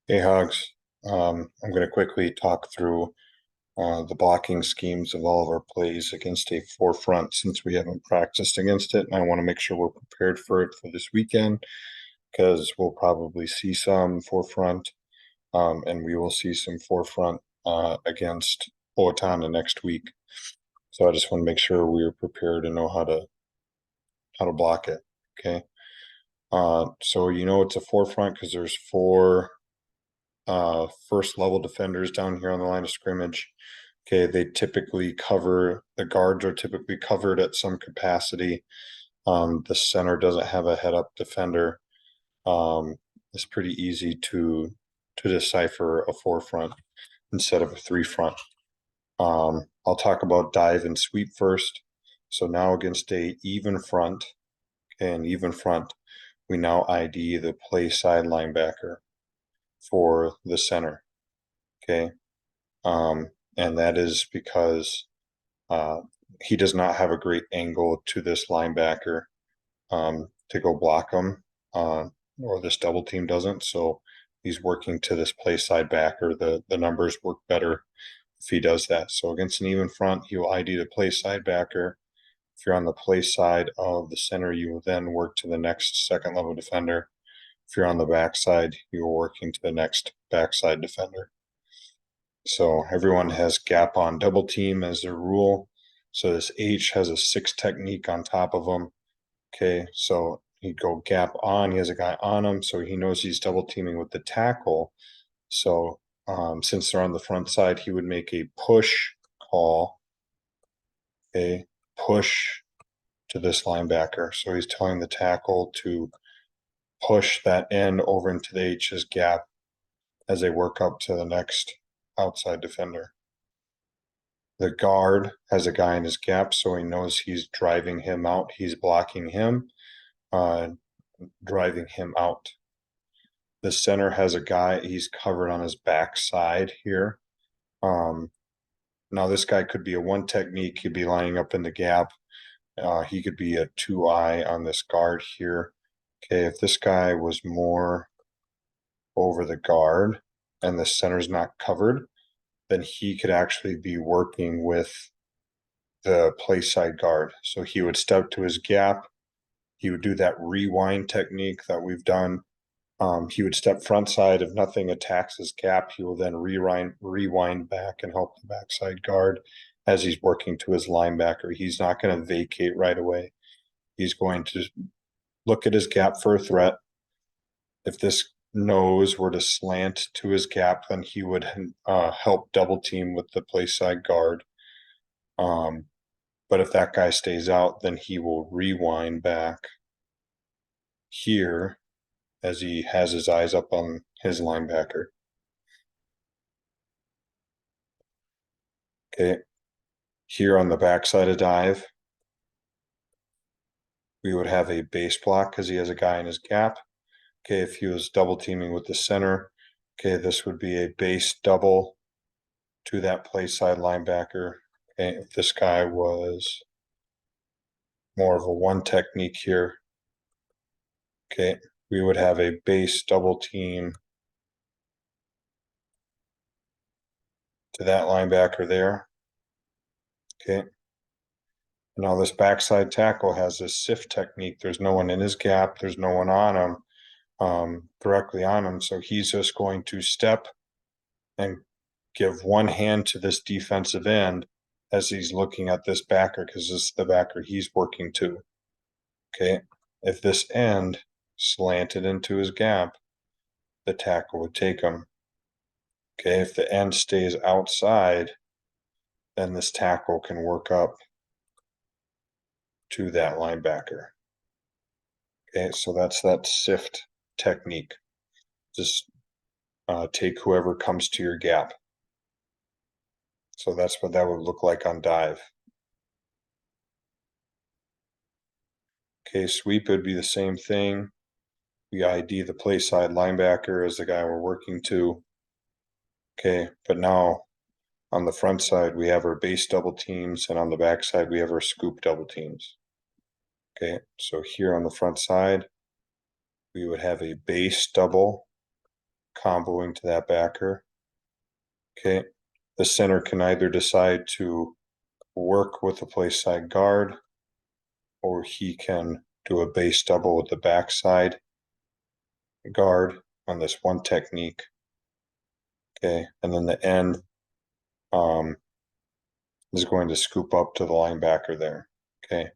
Hey, Hogs. I'm going to quickly talk through the blocking schemes of all of our plays against a forefront since we haven't practiced against it. And I want to make sure we're prepared for it for this weekend because we'll probably see some forefront and we will see some forefront against Owatonna next week. So I just want to make sure we're prepared and know how to block it. Okay. So it's a forefront because there's four first level defenders down here on the line of scrimmage. Okay, they typically cover, the guards are typically covered at some capacity. The center doesn't have a head up defender. It's pretty easy to decipher a forefront instead of a three front. I'll talk about dive and sweep first. So now against a even front, and even front, we now ID the play side linebacker for the center. Okay. And that is because uh, he does not have a great angle to this linebacker to go block him, or this double team doesn't. So he's working to this play side backer. The numbers work better if he does that. So against an even front, he will ID the play side backer. If you're on the play side of the center, you will then work to the next second level defender. If you're on the backside, you're working to the next backside defender. So everyone has gap on double team as their rule. So this H has a 6 technique on top of him. Okay, so he'd go gap on. He has a guy on him, so he knows he's double teaming with the tackle. So since they're on the front side, he would make a push call. Okay, push to this linebacker. So he's telling the tackle to push that end over into the H's gap as they work up to the next outside defender. The guard has a guy in his gap, so he knows he's driving him out. He's blocking him, driving him out. The center has a guy, he's covered on his back side here. Now this guy could be a one technique. He'd be lining up in the gap. He could be a 2-eye on this guard here. Okay, if this guy was more over the guard and the center's not covered, then he could actually be working with the play side guard. So he would step to his gap. He would do that rewind technique that we've done. He would step front side. If nothing attacks his gap, he will then rewind back and help the backside guard as he's working to his linebacker. He's not going to vacate right away. He's going to look at his gap for a threat. If this nose were to slant to his gap, then he would help double team with the play side guard. But if that guy stays out, then he will rewind back here as he has his eyes up on his linebacker. Okay. Here on the backside of dive, we would have a base block because he has a guy in his gap. Okay, if he was double teaming with the center, okay, this would be a base double to that play side linebacker. Okay, if this guy was more of a one technique here, okay, we would have a base double team to that linebacker there. Okay. Now this backside tackle has this sift technique. There's no one in his gap. There's no one on him, directly on him. So he's just going to step and give one hand to this defensive end as he's looking at this backer because this is the backer he's working to. Okay. If this end slanted into his gap, the tackle would take him. Okay. If the end stays outside, then this tackle can work up to that linebacker. Okay, so that's that sift technique. Just take whoever comes to your gap. So that's what that would look like on dive. Okay, sweep would be the same thing. We ID the play side linebacker as the guy we're working to. Okay, but now on the front side, we have our base double teams, and on the back side, we have our scoop double teams. Okay, so here on the front side, we would have a base double comboing to that backer. Okay, the center can either decide to work with the place side guard, or he can do a base double with the backside guard on this one technique. Okay, and then the end is going to scoop up to the linebacker there. Okay.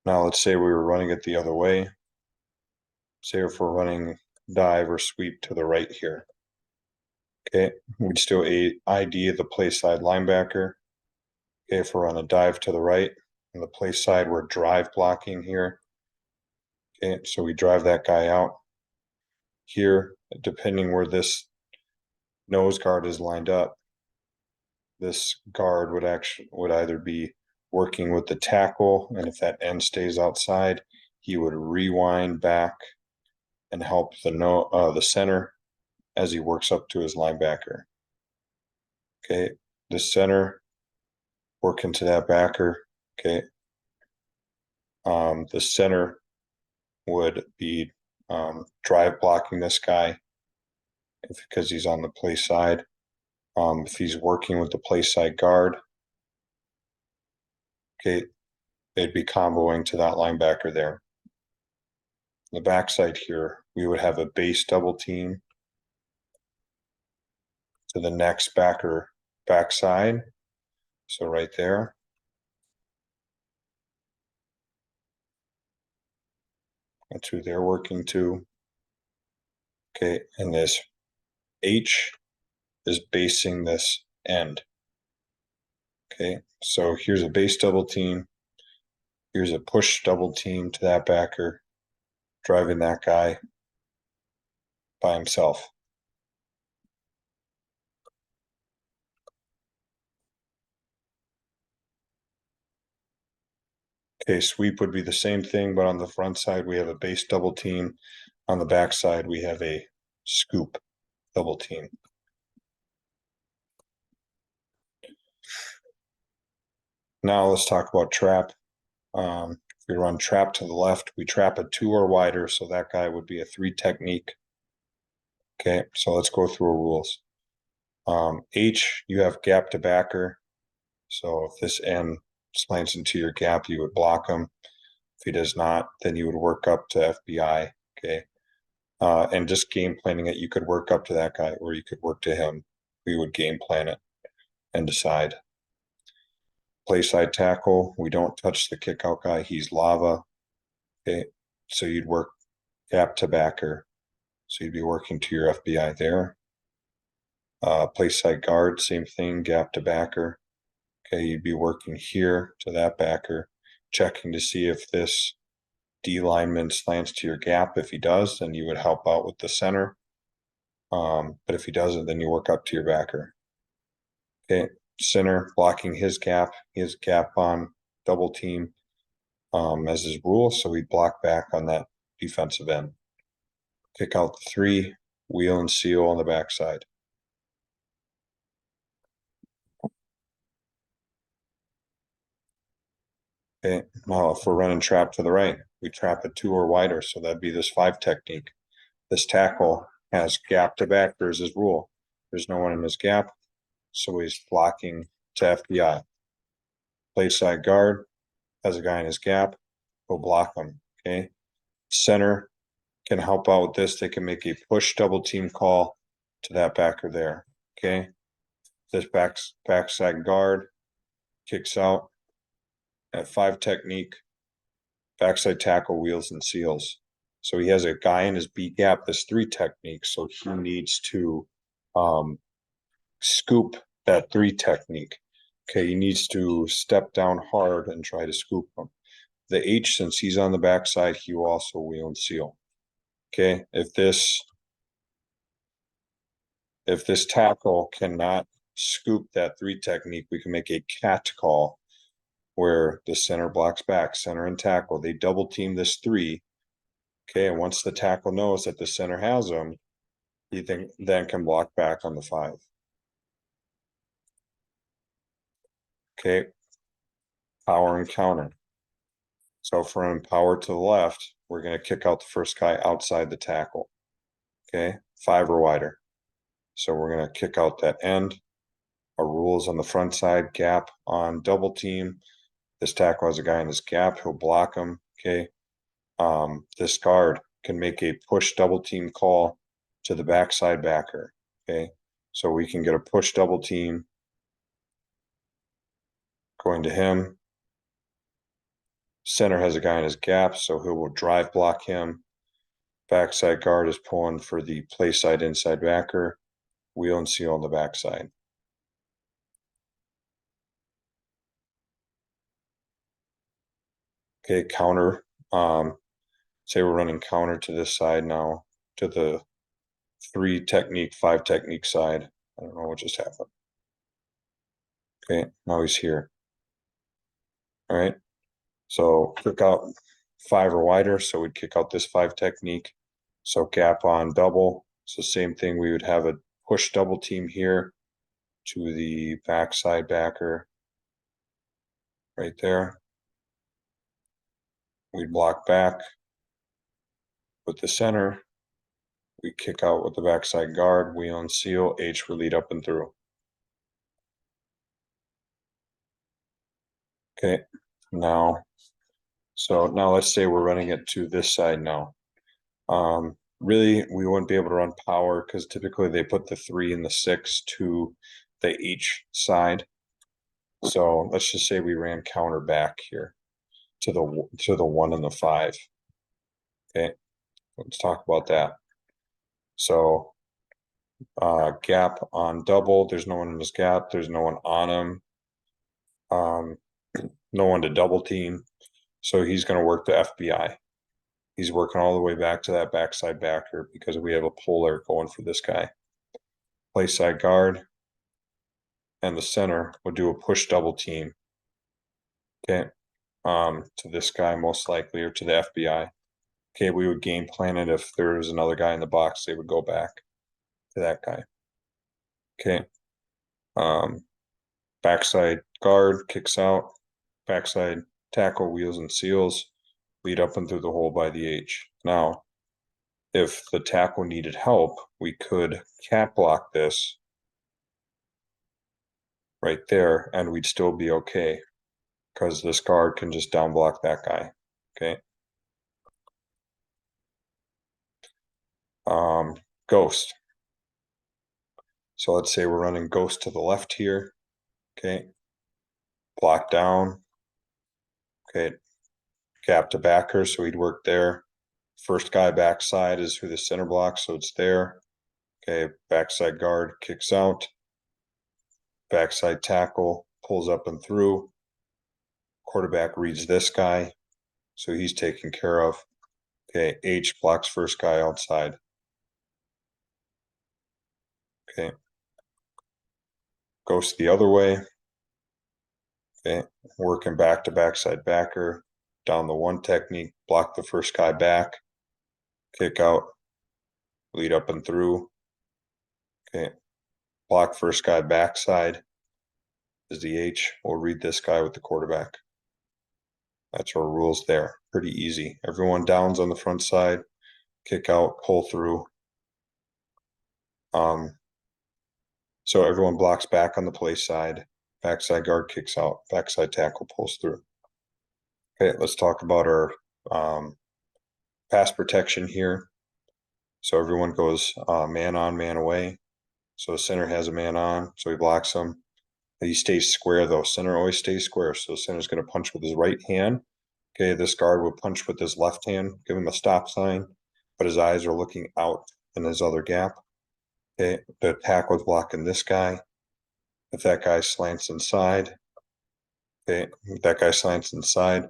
Now let's say we were running it the other way. Say if we're running dive or sweep to the right here. Okay, we'd still ID the play side linebacker. Okay, if we're on a dive to the right, on the play side, we're drive blocking here. Okay, so we drive that guy out. Here, depending where this nose guard is lined up, this guard would either be working with the tackle, and if that end stays outside, he would rewind back and help the center as he works up to his linebacker. Okay, the center working to that backer. Okay, the center would be drive blocking this guy because he's on the play side. If he's working with the play side guard, okay, they'd be comboing to that linebacker there. The backside here, we would have a base double team to the next backer backside. So right there. That's who they're working to. Okay, and this H is basing this end. Okay, so here's a base double team. Here's a push double team to that backer, driving that guy by himself. Okay, sweep would be the same thing, but on the front side, we have a base double team. On the back side, we have a scoop double team. Now let's talk about trap. If we run trap to the left, we trap a 2 or wider, so that guy would be a 3 technique. Okay, so let's go through our rules. H, you have gap to backer. So if this end slants into your gap, you would block him. If he does not, then you would work up to FBI. Okay. And just game planning it, you could work up to that guy or you could work to him. We would game plan it and decide. Play side tackle, we don't touch the kick out guy. He's lava. Okay. So you'd work gap to backer. So you'd be working to your FBI there. Play side guard, same thing, gap to backer. Okay, you'd be working here to that backer, checking to see if this D lineman slants to your gap. If he does, then you would help out with the center. But if he doesn't, then you work up to your backer. Okay, center blocking his gap on double team as his rule. So we block back on that defensive end. Kick out the 3, wheel and seal on the backside. Okay, now if we're running trap to the right, we trap a 2 or wider, so that'd be this 5 technique. This tackle has gap to backer as his rule. There's no one in his gap, so he's blocking to FBI. Play side guard has a guy in his gap, go block him. Okay, center can help out with this. They can make a push double team call to that backer there. Okay, this backside guard kicks out at 5 technique, backside tackle, wheels and seals. So he has a guy in his B gap, this 3 technique. So he needs to scoop that 3 technique. Okay, he needs to step down hard and try to scoop him. The H, since he's on the backside, he will also wheel and seal. Okay, if this tackle cannot scoop that 3 technique, we can make a cat call where the center blocks back, center and tackle. They double team this 3. Okay, and once the tackle knows that the center has him, he then can block back on the 5. Okay, power and counter. So if we're in power to the left, we're going to kick out the first guy outside the tackle. Okay, 5 or wider. So we're going to kick out that end. Our rules on the front side, gap on double team. This tackle has a guy in this gap, he'll block him. Okay. This guard can make a push double team call to the backside backer. Okay. So we can get a push double team going to him. Center has a guy in his gap, so he will drive block him. Backside guard is pulling for the play side inside backer. Wheel and seal on the backside. Okay, counter. Say we're running counter to this side now, to the 3 technique, 5 technique side. I don't know what just happened. Okay, now he's here. All right. So kick out 5 or wider. So we'd kick out this 5 technique. So gap on double. So same thing. We would have a push double team here to the backside backer right there. We'd block back with the center. We kick out with the backside guard, wheel and seal, H would lead up and through. Okay, now, so now let's say we're running it to this side now. Really, we wouldn't be able to run power because typically they put the 3 and the 6 to the each side. So let's just say we ran counter back here to the 1 and the 5. Okay, let's talk about that. So gap on double, there's no one in this gap, there's no one on him. No one to double team. So he's going to work the FBI. He's working all the way back to that backside backer because we have a polar going for this guy. Play side guard and the center would do a push double team. Okay. To this guy most likely, or to the FBI. Okay, we would game plan it. If there was another guy in the box, they would go back to that guy. Okay. Backside guard kicks out, backside tackle, wheels and seals, lead up and through the hole by the H. Now, if the tackle needed help, we could cat block this right there and we'd still be okay because this guard can just down block that guy. Okay. Ghost. So let's say we're running ghost to the left here. Okay. Block down. Okay. Gap to backer. So he'd work there. First guy backside is who the center blocks. So it's there. Okay. Backside guard kicks out. Backside tackle pulls up and through. Quarterback reads this guy. So he's taken care of. Okay. H blocks first guy outside. Okay. Goes the other way. Okay. Working back to backside backer. Down the 1 technique. Block the first guy back. Kick out. Lead up and through. Okay. Block first guy backside is the H. We'll read this guy with the quarterback. That's our rules there. Pretty easy. Everyone downs on the front side. Kick out, pull through. So everyone blocks back on the play side. Backside guard kicks out. Backside tackle pulls through. Okay, let's talk about our pass protection here. So everyone goes man on, man away. So the center has a man on, so he blocks him. He stays square though. Center always stays square. So the center's going to punch with his right hand. Okay, this guard will punch with his left hand, give him a stop sign, but his eyes are looking out in his other gap. Okay, the tackle is blocking this guy. If that guy slants inside, okay, if that guy slants inside,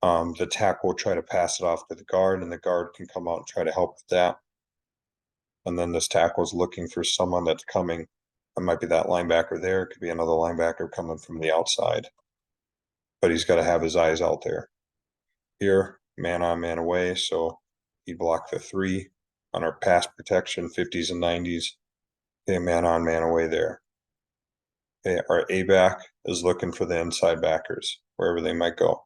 the tackle will try to pass it off to the guard, and the guard can come out and try to help with that. And then this tackle is looking for someone that's coming. It might be that linebacker there. It could be another linebacker coming from the outside. But he's got to have his eyes out there. Here, man on, man away. So he blocked the 3 on our pass protection, 50s and 90s. Okay, man on, man away there. Okay, our A back is looking for the inside backers, wherever they might go.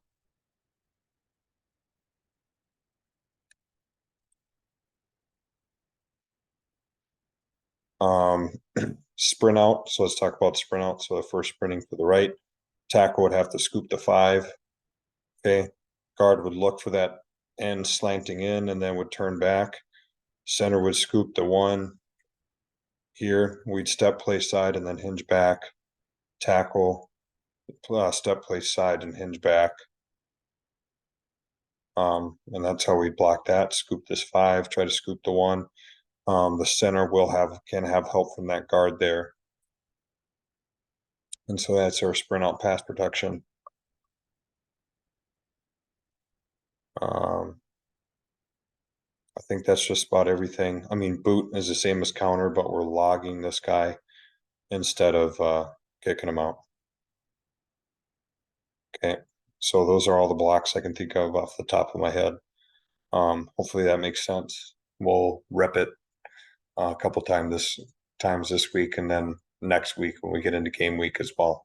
Um, sprint out, so let's talk about sprint out. So the first sprinting to the right, tackle would have to scoop the 5. Okay, guard would look for that end slanting in and then would turn back. Center would scoop the 1. Here, we'd step play side and then hinge back. Tackle, step play side and hinge back. And that's how we block that. Scoop this 5, try to scoop the 1. The center can have help from that guard there. And so that's our sprint out pass protection. Um, I think that's just about everything. I mean, boot is the same as counter, but we're logging this guy instead of kicking him out. Okay, so those are all the blocks I can think of off the top of my head. Hopefully that makes sense. We'll rep it a couple times this week, and then next week when we get into game week as well.